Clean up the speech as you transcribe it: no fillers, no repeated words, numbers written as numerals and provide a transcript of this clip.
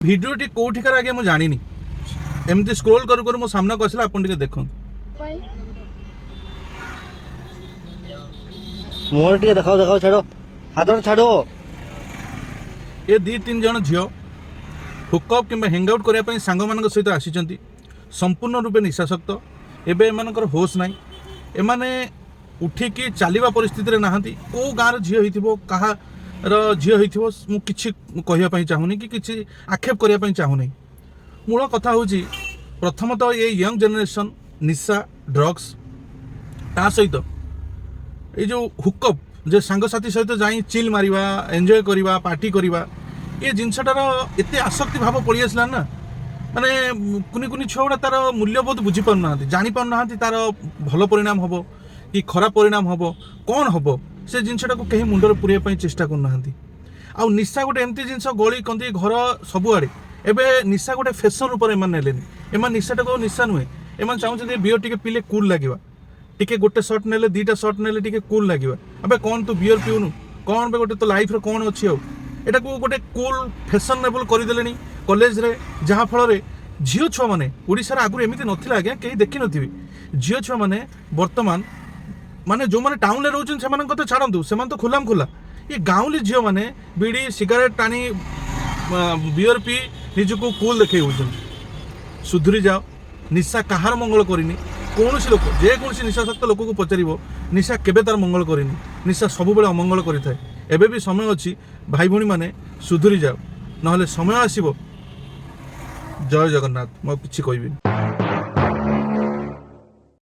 भिडियोटी कौटिकार आगे मुझे जानी एमती स्क्रोल करू करू मो सामना को आसला आपन टिके देखो मोर टिके देखाओ देखाओ छाड़ो हाथ छाड़ो ये 2-3 जन झील हुकअप कि हैंगआउट करने सांग मान सहित आसी संपूर्ण रूपे निशाशक्त एवं एम होश ना एमाने उठिकी चलवा परिस्थिति नहांती कौ गाँव झील हो कहार झील हो मुझे कहवाई चाहूनी कि किसी आक्षेप करने चाहूनी मूल कथा हूँ प्रथमतः ये यंग जनरेशन निशा ड्रग्स ता सहित ये जो हुकअप जो सांगसाथी सहित जाई चिल मारिबा एंजॉय करिबा पार्टी करिबा ये जिनसटार एते आसक्ति भाव पड़ी आसला ना माने कुनी कुनी छुआ गुड़ा तार मूल्य बहुत बुझी पार ना जानी पार ना तार भल परिणाम हम कि खराब परिणाम हम कौन हम से जिनटा को कहीं मुंडर पूरे चेष्टा करना आउ निशा गोटे एमती जिनस गली कंदी घर सबुआड़े एवं निशा गोटे फैशन रूप में नेले एम निशाटा को निशा नुहे एम चाहते बियर टी पीले कूल लगे टिके गोटे सर्ट नेले 2टा सर्ट नेले टिके कूल लगे अबे कौन तू बियर पीउनु कौन बे गोटे तो लाइफ रे कौन अच्छी एटा को गोटे कूल फैशनेबल करदेले कॉलेज रे जहाँ फल झील छुआ मैंने ओडिशा आगुरी एमती नाला आज्ञा कहीं देखी नी झील छुआ मैंने बर्तमान माने जो मैंने टाउन में रोचन से तो छाड़ू से तो खुलाम खुला ये गाँवली झील मैंने बीड़ी सिगारेट टाणी बियर पी निजको कूल देखे सुधरी जाओ निशा कहार मंगल करनी कौन लोक जेकोसी निशाशक्त लोक को पचार निशा केबे तार मंगल करनी निशा सब बेले अमंगल करें एबे भी समय अच्छी भाई भौणी माने सुधरी जाओ ना समय आसब जय जगन्नाथ मैं किसी कहबी।